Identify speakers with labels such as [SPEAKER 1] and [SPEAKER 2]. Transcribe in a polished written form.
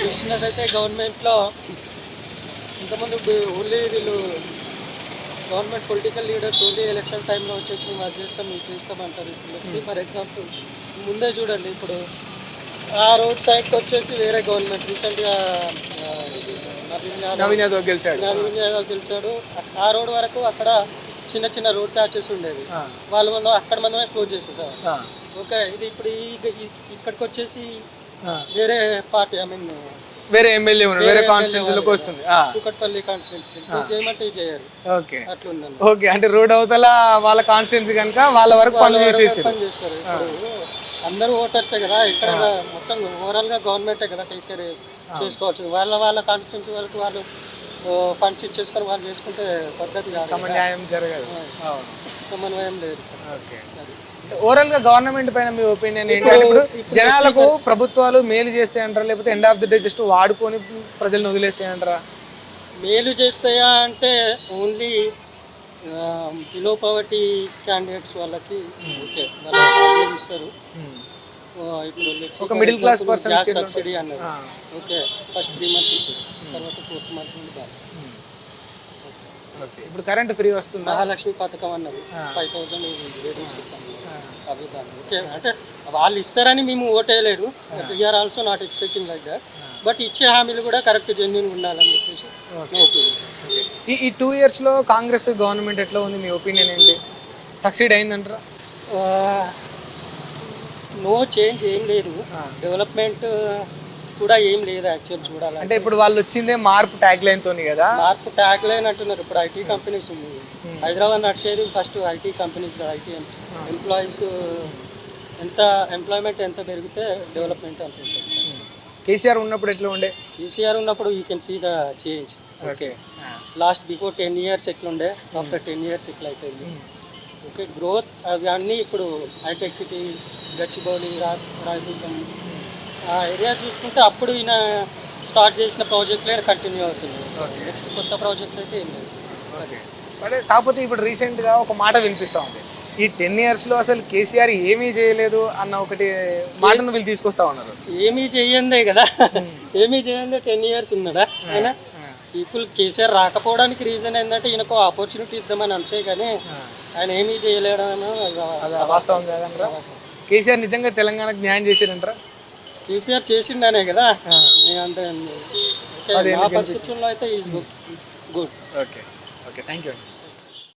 [SPEAKER 1] చూసినట్టయితే గవర్నమెంట్లో ఇంతకుముందు ఓన్లీ వీళ్ళు government political leaders only election టైంలో వచ్చేసి మేము అది చేస్తాం ఇది చేస్తామంటారు. ఇప్పుడు వచ్చి ఫర్ ఎగ్జాంపుల్ ముందే చూడండి, ఇప్పుడు ఆ రోడ్ సైడ్కి వచ్చేసి వేరే గవర్నమెంట్ రీసెంట్గా
[SPEAKER 2] నవీన్ యాదవ్ గెలిచాడు.
[SPEAKER 1] గెలిచాడు. ఆ రోడ్ వరకు అక్కడ చిన్న చిన్న రోడ్ ప్యాచెస్ ఉండేది, వాళ్ళు మనం అక్కడ మనమే క్లోజ్ చేసేసారు. ఓకే, ఇది ఇప్పుడు ఇక్కడికి వచ్చేసి వేరే పార్టీ
[SPEAKER 2] వేరే ఎమ్మెల్యే ఉన్నారు, వేరే కాన్స్టిట్యూన్సీలోకి వస్తుంది.
[SPEAKER 1] కూకట్పల్లి కాన్స్టిట్యూన్సీ చేయమంటే చేయరు.
[SPEAKER 2] ఓకే
[SPEAKER 1] అట్లుందండి.
[SPEAKER 2] ఓకే, అంటే రోడ్ అవతల వాళ్ళ కాన్స్టిట్యూన్సీ కనుక వాళ్ళ వరకు పనులు చేసేసి
[SPEAKER 1] పని చేస్తారు. ఇప్పుడు అందరూ ఓటర్సే కదా, ఇక్కడ మొత్తం ఓవరాల్గా గవర్నమెంటే కదా టేక్ కేర్ చేసుకోవచ్చు. వాళ్ళ కాన్స్టిట్యూన్సీ వరకు వాళ్ళు ఫండ్స్ ఇచ్చేసుకొని వాళ్ళు చేసుకుంటే పద్ధతి కాదు,
[SPEAKER 2] సమన్వయం జరగదు,
[SPEAKER 1] సమన్వయం లేదు.
[SPEAKER 2] ఓకే, ఓవరాల్ గా గవర్నమెంట్ పైన మీ ఒపీనియన్ ఏంటంటే ఇప్పుడు జనాలకు ప్రభుత్వాలు మేలు చేస్తే అంటారా, లేకపోతే end of the day just వాడుకొని ప్రజలను వదిలేస్తే అంటారా?
[SPEAKER 1] మేలు చేస్తాయా అంటే ఓన్లీ బిలో పవర్టీ క్యాండిడేట్స్ వాళ్ళకి ఓకే, వాళ్ళు ఇస్తారు. ఇప్పుడు
[SPEAKER 2] ఒక middle class person
[SPEAKER 1] gas subsidy అన్నారు, ఓకే ఫస్ట్ 3 months ఇచ్చారు, తర్వాత 4th month నుండి బాగా.
[SPEAKER 2] ఇప్పుడు కరెంట్ ఫ్రీ వస్తుంది,
[SPEAKER 1] మహాలక్ష్మి పథకం అన్నారు 5,000 లేడీస్కి ఇస్తాను, అవి ఓకే. అంటే వాళ్ళు ఇస్తారని మేము ఓటేయలేదు, we are also not expecting like that, but ఇచ్చే హామీలు కూడా కరెక్ట్ జెన్యూన్ ఉండాలని చెప్పేసి
[SPEAKER 2] ఈ 2 years లో కాంగ్రెస్ గవర్నమెంట్ ఎట్లా ఉంది, మీ ఒపీనియన్ ఏంటి? సక్సీడ్ అయిందంటారా?
[SPEAKER 1] నో చేంజ్ ఏం లేదు, డెవలప్మెంట్ కూడా ఏం లేదు యాక్చువల్ చూడాలి.
[SPEAKER 2] అంటే ఇప్పుడు వాళ్ళు వచ్చిందే మార్పు ట్యాగ్ లైన్ తోని కదా,
[SPEAKER 1] మార్పు ట్యాగ్ లైన్ అంటున్నారు. ఇప్పుడు ఐటీ కంపెనీస్ ఉంది, హైదరాబాద్ నడిచేది first IT companies, IT employees employment ఎంత పెరిగితే డెవలప్మెంట్ అంత ఉంటుంది.
[SPEAKER 2] కేసీఆర్ ఉన్నప్పుడు ఎట్లా ఉండే?
[SPEAKER 1] కేసీఆర్ ఉన్నప్పుడు you can see the change. Okay, last before 10 years ఎట్లుండే, ఆఫ్టర్ 10 years ఎట్లా అయిపోయింది. ఓకే, గ్రోత్ అవన్నీ ఇప్పుడు హైటెక్ సిటీ, గచ్చిబౌలి, రాయదుర్గం ఆ ఏరియా చూసుకుంటే అప్పుడు ఈయన స్టార్ట్ చేసిన ప్రాజెక్ట్లే కంటిన్యూ అవుతుంది. నెక్స్ట్ కొత్త ప్రాజెక్ట్స్ అయితే ఏం లేదు.
[SPEAKER 2] కాకపోతే ఇప్పుడు రీసెంట్గా ఒక మాట వినిపిస్తూ ఉంది, ఈ 10 years లో అసలు కేసీఆర్ ఏమీ చేయలేదు అన్న ఒకటి మాటను వీళ్ళు తీసుకొస్తా ఉన్నారు.
[SPEAKER 1] ఏమీ చేయందే కదా, ఏమీ చేయందే 10 years ఉన్నాడా ఆయన? పీపుల్ కేసీఆర్ రాకపోవడానికి రీజన్ ఏంటంటే ఈయనకు ఆపర్చునిటీ ఇద్దామని అంతే, కానీ ఆయన ఏమీ చేయలేడని
[SPEAKER 2] వాస్తవం కాదంటారా? కేసీఆర్ నిజంగా తెలంగాణకు న్యాయం చేశారంటారా?
[SPEAKER 1] కేసీఆర్ చేసిందనే కదా అంటే పరిస్థితుల్లో అయితే is good.
[SPEAKER 2] Okay okay, thank you.